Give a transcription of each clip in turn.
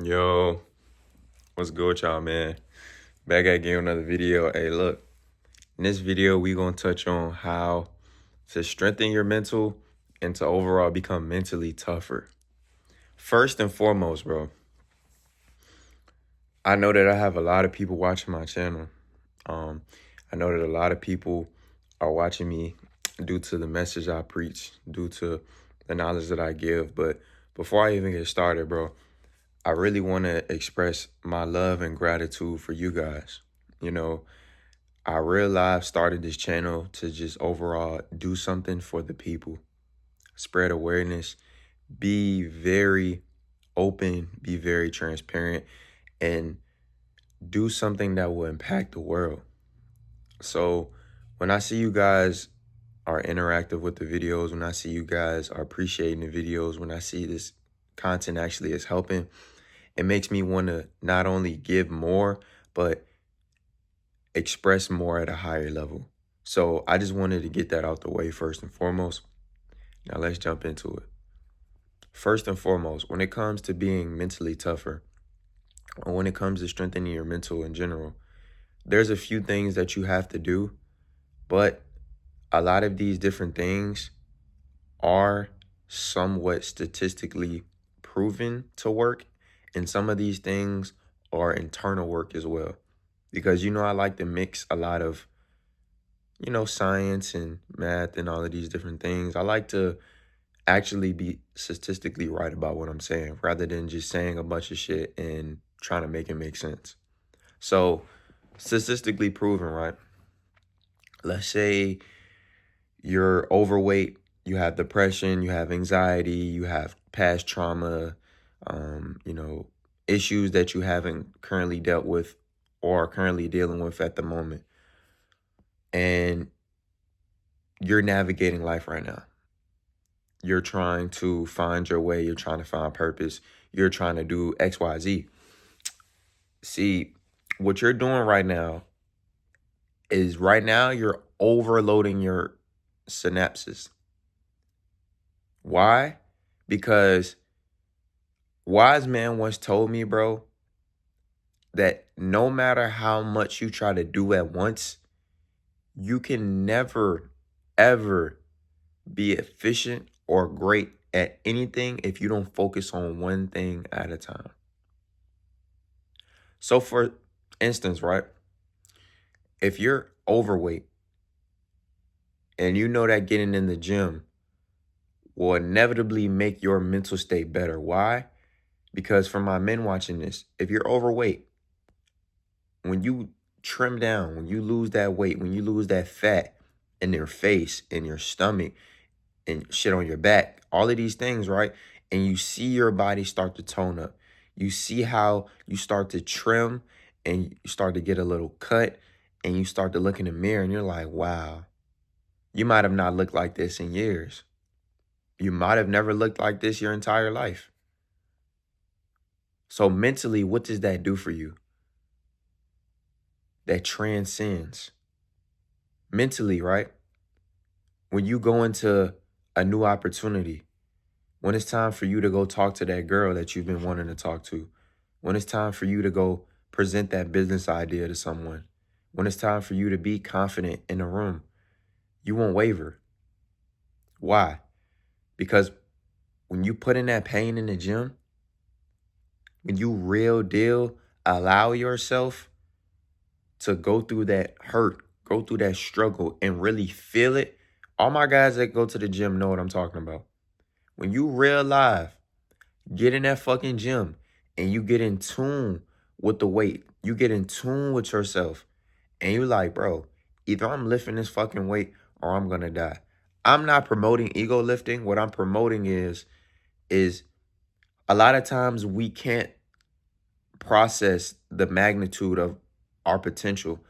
Yo, what's good with y'all, man? Back again with another video. Hey, look, in this video, we gonna touch on how to strengthen your mental and to overall become mentally tougher. First and foremost, bro, I know that I have a lot of people watching my channel. Um, I know that a lot of people are watching me due to the message I preach, due to the knowledge that I give. But before I even get started, bro, I really want to express my love and gratitude for you guys. You know, I realized started this channel to just overall do something for the people, spread awareness, be very open, be very transparent, and do something that will impact the world. So when I see you guys are interactive with the videos, when I see you guys are appreciating the videos, when I see this content actually is helping, it makes me want to not only give more, but express more at a higher level. So I just wanted to get that out the way first and foremost. Now let's jump into it. First and foremost, when it comes to being mentally tougher, or when it comes to strengthening your mental in general, there's a few things that you have to do, but a lot of these different things are somewhat statistically proven to work, and some of these things are internal work as well. Because I like to mix a lot of science and math and all of these different things. I like to actually be statistically right about what I'm saying rather than just saying a bunch of shit and trying to make it make sense. So, statistically proven, right? Let's say you're overweight, you have depression, you have anxiety, you have past trauma, issues that you haven't currently dealt with or are currently dealing with at the moment. And you're navigating life right now. You're trying to find your way. You're trying to find purpose. You're trying to do X, Y, Z. See, what you're doing right now is you're overloading your synapses. Why? Because wise man once told me, bro, that no matter how much you try to do at once, you can never, ever be efficient or great at anything if you don't focus on one thing at a time. So for instance, right, if you're overweight and you know that getting in the gym will inevitably make your mental state better. Why? Because for my men watching this, if you're overweight, when you trim down, when you lose that weight, when you lose that fat in your face, in your stomach, and shit on your back, all of these things, right? And you see your body start to tone up. You see how you start to trim and you start to get a little cut and you start to look in the mirror and you're like, wow, you might have not looked like this in years. You might have never looked like this your entire life. So mentally, what does that do for you? That transcends. Mentally, right? When you go into a new opportunity, when it's time for you to go talk to that girl that you've been wanting to talk to, when it's time for you to go present that business idea to someone, when it's time for you to be confident in a room, you won't waver. Why? Because when you put in that pain in the gym, when you real deal allow yourself to go through that hurt, go through that struggle and really feel it, all my guys that go to the gym know what I'm talking about. When you real live, get in that fucking gym and you get in tune with the weight, you get in tune with yourself, and you like, bro, either I'm lifting this fucking weight or I'm gonna die. I'm not promoting ego lifting. What I'm promoting is a lot of times we can't process the magnitude of our potential.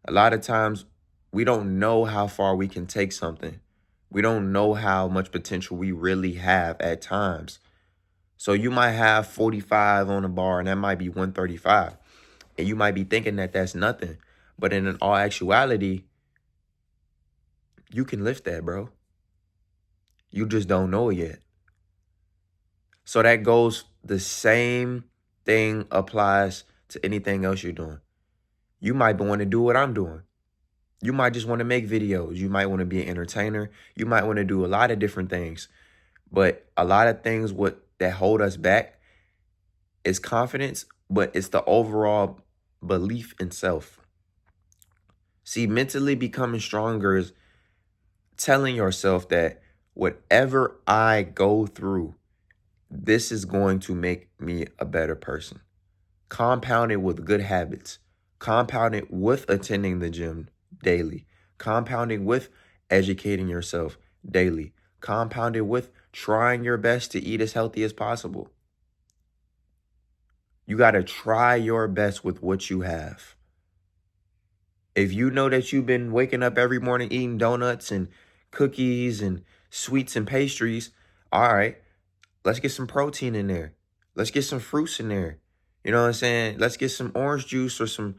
A lot of times we don't know how far we can take something. We don't know how much potential we really have at times. So you might have 45 on the bar and that might be 135. And you might be thinking that that's nothing. But in all actuality, you can lift that, bro. You just don't know it yet. So that goes the same thing applies to anything else you're doing. You might want to do what I'm doing. You might just want to make videos. You might want to be an entertainer. You might want to do a lot of different things. But a lot of things that hold us back is confidence, but it's the overall belief in self. See, mentally becoming stronger is telling yourself that whatever I go through, this is going to make me a better person. Compound it with good habits. Compound it with attending the gym daily. Compounding with educating yourself daily. Compounded with trying your best to eat as healthy as possible. You got to try your best with what you have. If you know that you've been waking up every morning eating donuts and cookies and sweets and pastries, all right, let's get some protein in there. Let's get some fruits in there. You know what I'm saying? Let's get some orange juice or some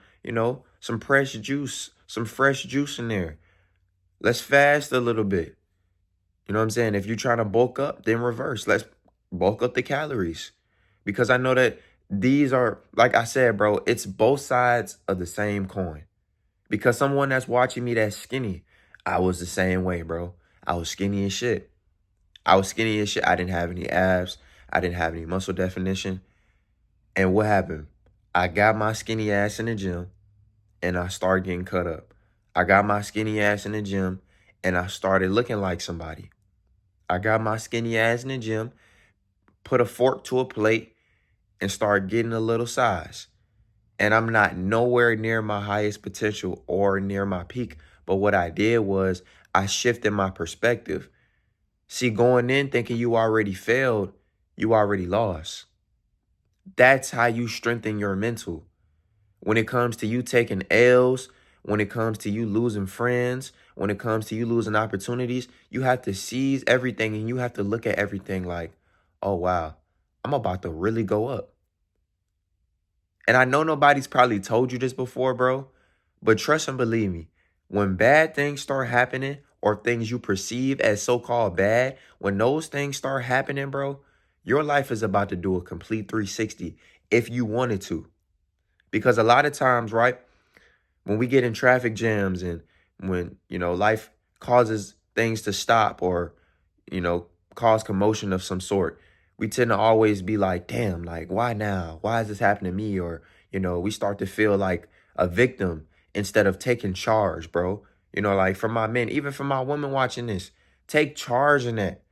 fresh juice, in there. Let's fast a little bit. You know what I'm saying? If you're trying to bulk up, then reverse. Let's bulk up the calories. Because I know that these are, like I said, bro, it's both sides of the same coin. Because someone that's watching me that's skinny, I was the same way, bro. I was skinny as shit. I didn't have any abs. I didn't have any muscle definition. And what happened? I got my skinny ass in the gym and I started getting cut up. I got my skinny ass in the gym and I started looking like somebody. I got my skinny ass in the gym, put a fork to a plate, and started getting a little size. And I'm not nowhere near my highest potential or near my peak. But what I did was I shifted my perspective. See, going in thinking you already failed, you already lost. That's how you strengthen your mental. When it comes to you taking L's, when it comes to you losing friends, when it comes to you losing opportunities, you have to seize everything and you have to look at everything like, oh, wow, I'm about to really go up. And I know nobody's probably told you this before, bro, but trust and believe me, when bad things start happening or things you perceive as so-called bad, when those things start happening, bro, your life is about to do a complete 360 if you wanted to. Because a lot of times, right, when we get in traffic jams and when, life causes things to stop or, cause commotion of some sort, we tend to always be like, damn, like, why now? Why is this happening to me? Or, we start to feel like a victim instead of taking charge, bro. Like for my men, even for my women watching this, take charge in that.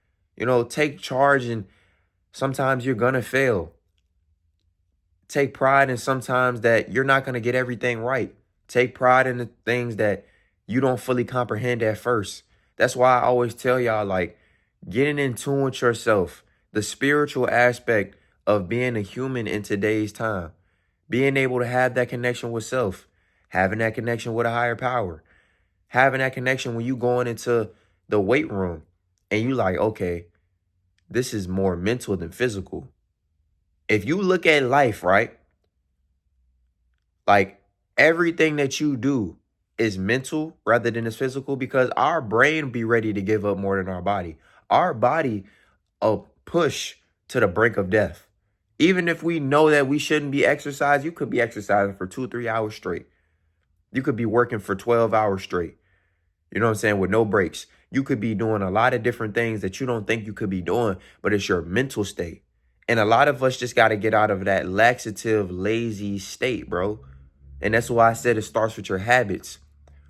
Take charge, and sometimes you're going to fail. Take pride in sometimes that you're not going to get everything right. Take pride in the things that you don't fully comprehend at first. That's why I always tell y'all, like, getting in tune with yourself, the spiritual aspect of being a human in today's time, being able to have that connection with self, having that connection with a higher power, having that connection when you going into the weight room and you like, okay, this is more mental than physical. If you look at life, right? Like everything that you do is mental rather than is physical, because our brain be ready to give up more than our body. Our body will push to the brink of death. Even if we know that we shouldn't be exercising, you could be exercising for 2-3 hours straight. You could be working for 12 hours straight. You know what I'm saying? With no breaks. You could be doing a lot of different things that you don't think you could be doing, but it's your mental state. And a lot of us just got to get out of that laxative, lazy state, bro. And that's why I said it starts with your habits.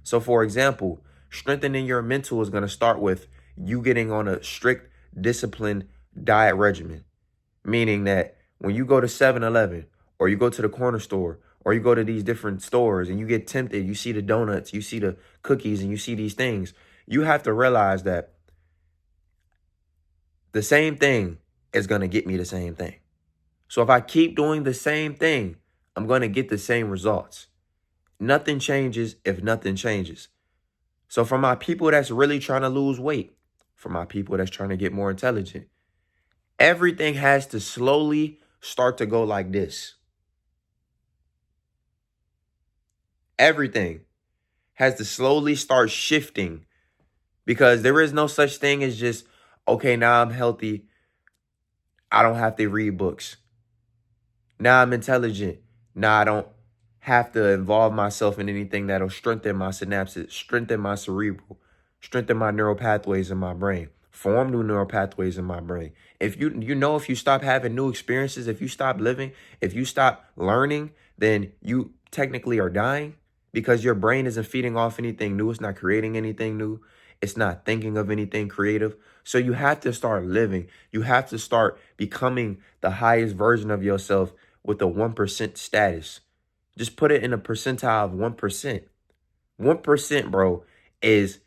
So for example, strengthening your mental is going to start with you getting on a strict, disciplined diet regimen. Meaning that when you go to 7-Eleven or you go to the corner store or you go to these different stores and you get tempted, you see the donuts, you see the cookies, and you see these things, you have to realize that the same thing is going to get me the same thing. So if I keep doing the same thing, I'm going to get the same results. Nothing changes if nothing changes. So for my people that's really trying to lose weight, for my people that's trying to get more intelligent, everything has to slowly start to go like this. Everything has to slowly start shifting, because there is no such thing as just, okay, now I'm healthy, I don't have to read books. Now I'm intelligent. Now I don't have to involve myself in anything that'll strengthen my synapses, strengthen my cerebral, strengthen my neural pathways in my brain, form new neural pathways in my brain. If if you stop having new experiences, if you stop living, if you stop learning, then you technically are dying because your brain isn't feeding off anything new. It's not creating anything new. It's not thinking of anything creative. So you have to start living. You have to start becoming the highest version of yourself with a 1% status. Just put it in a percentile of 1%. 1%, bro, is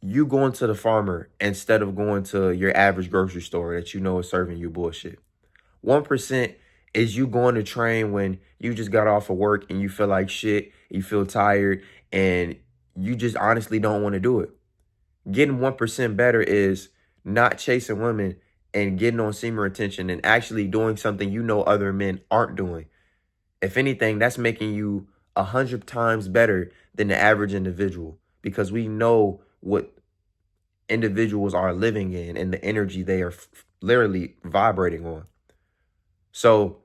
you going to the farmer instead of going to your average grocery store that you know is serving you bullshit. 1% is you going to train when you just got off of work and you feel like shit, you feel tired, and you just honestly don't want to do it. Getting 1% better is not chasing women and getting on semen retention and actually doing something you know other men aren't doing. If anything, that's making you 100 times better than the average individual because we know what individuals are living in and the energy they are literally vibrating on. So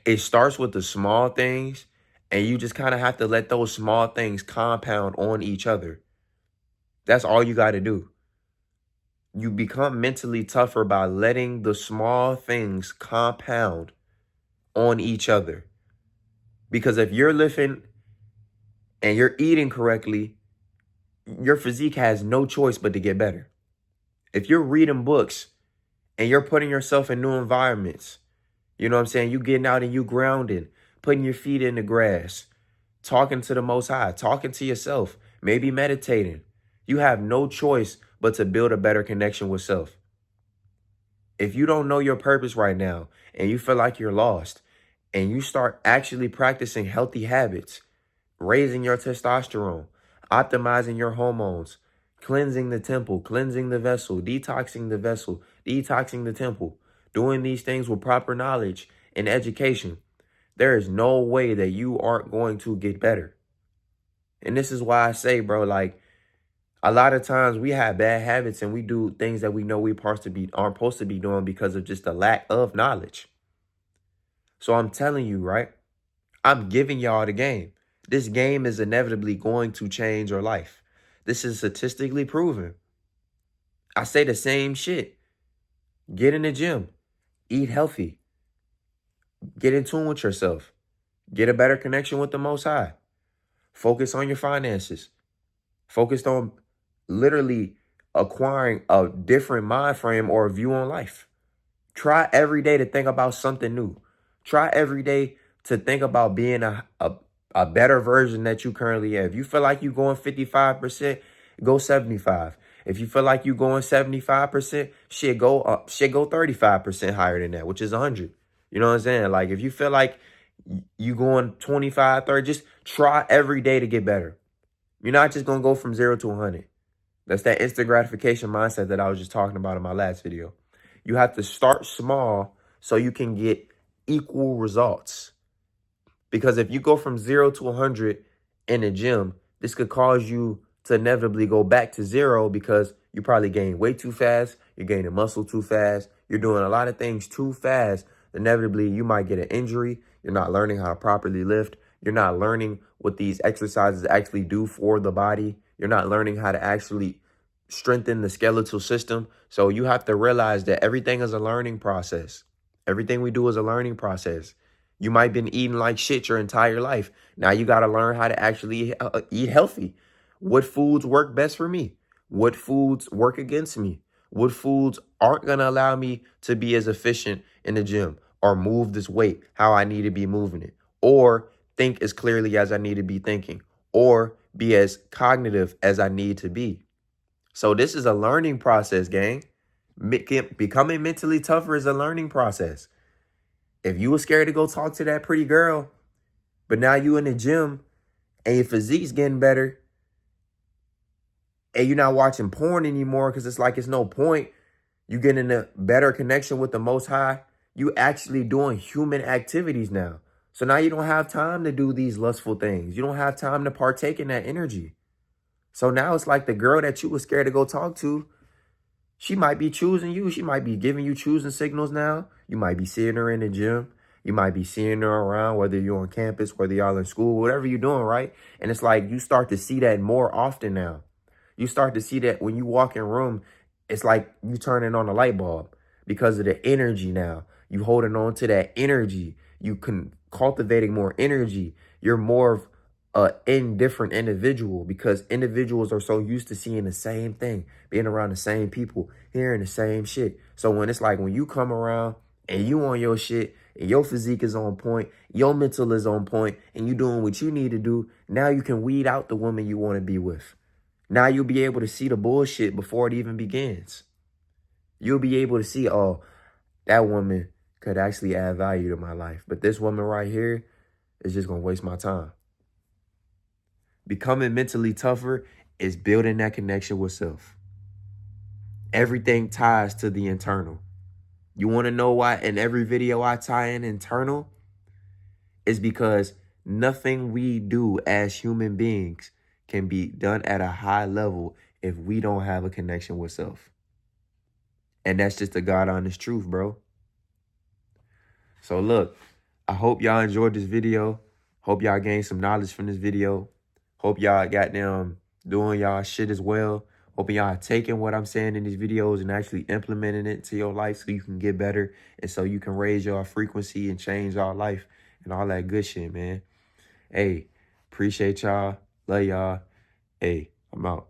it starts with the small things, and you just kind of have to let those small things compound on each other. That's all you got to do. You become mentally tougher by letting the small things compound on each other. Because if you're lifting and you're eating correctly, your physique has no choice but to get better. If you're reading books and you're putting yourself in new environments, you know what I'm saying? You getting out and you grounding, putting your feet in the grass, talking to the Most High, talking to yourself, maybe meditating. You have no choice but to build a better connection with self. If you don't know your purpose right now and you feel like you're lost and you start actually practicing healthy habits, raising your testosterone, optimizing your hormones, cleansing the temple, cleansing the vessel, detoxing the temple, doing these things with proper knowledge and education, there is no way that you aren't going to get better. And this is why I say, bro, like, a lot of times we have bad habits and we do things that we know we aren't supposed to be doing because of just a lack of knowledge. So I'm telling you, right? I'm giving y'all the game. This game is inevitably going to change your life. This is statistically proven. I say the same shit. Get in the gym. Eat healthy. Get in tune with yourself. Get a better connection with the Most High. Focus on your finances. Focus on literally acquiring a different mind frame or view on life. Try every day to think about something new. Try every day to think about being a better version that you currently have. If you feel like you're going 55%, go 75. If you feel like you're going 75%, go 35% higher than that, which is 100. You know what I'm saying? Like if you feel like you going 25, 30, just try every day to get better. You're not just going to go from 0 to 100. That's that instant gratification mindset that I was just talking about in my last video. You have to start small so you can get equal results. Because if you go from 0 to 100 in the gym, this could cause you to inevitably go back to 0 because you probably gain weight too fast, you're gaining muscle too fast, you're doing a lot of things too fast. Inevitably, you might get an injury. You're not learning how to properly lift. You're not learning what these exercises actually do for the body. You're not learning how to actually strengthen the skeletal system. So you have to realize that everything is a learning process. Everything we do is a learning process. You might have been eating like shit your entire life. Now you got to learn how to actually eat healthy. What foods work best for me? What foods work against me? What foods aren't going to allow me to be as efficient in the gym or move this weight how I need to be moving it, or think as clearly as I need to be thinking, or be as cognitive as I need to be. So this is a learning process, gang. Becoming mentally tougher is a learning process. If you were scared to go talk to that pretty girl, but now you in the gym and your physique's getting better and you're not watching porn anymore because it's like it's no point. You getting a better connection with the Most High. You actually doing human activities now. So now you don't have time to do these lustful things. You don't have time to partake in that energy. So now it's like the girl that you were scared to go talk to, she might be choosing you. She might be giving you choosing signals now. You might be seeing her in the gym. You might be seeing her around, whether you're on campus, whether y'all in school, whatever you're doing, right? And it's like you start to see that more often now. You start to see that when you walk in a room, it's like you turning on a light bulb because of the energy now. You holding on to that energy. You can cultivating more energy. You're more of a indifferent individual because individuals are so used to seeing the same thing, being around the same people, hearing the same shit. So when it's like when you come around and you on your shit and your physique is on point, your mental is on point, and you doing what you need to do, now you can weed out the woman you want to be with. Now you'll be able to see the bullshit before it even begins. You'll be able to see, oh, that woman could actually add value to my life. But this woman right here is just going to waste my time. Becoming mentally tougher is building that connection with self. Everything ties to the internal. You want to know why in every video I tie in internal? Is because nothing we do as human beings can be done at a high level if we don't have a connection with self. And that's just the God honest truth, bro. So look, I hope y'all enjoyed this video. Hope y'all gained some knowledge from this video. Hope y'all got them doing y'all shit as well. Hope y'all taking what I'm saying in these videos and actually implementing it to your life so you can get better and so you can raise your frequency and change your life and all that good shit, man. Hey, appreciate y'all. Love y'all. Hey, I'm out.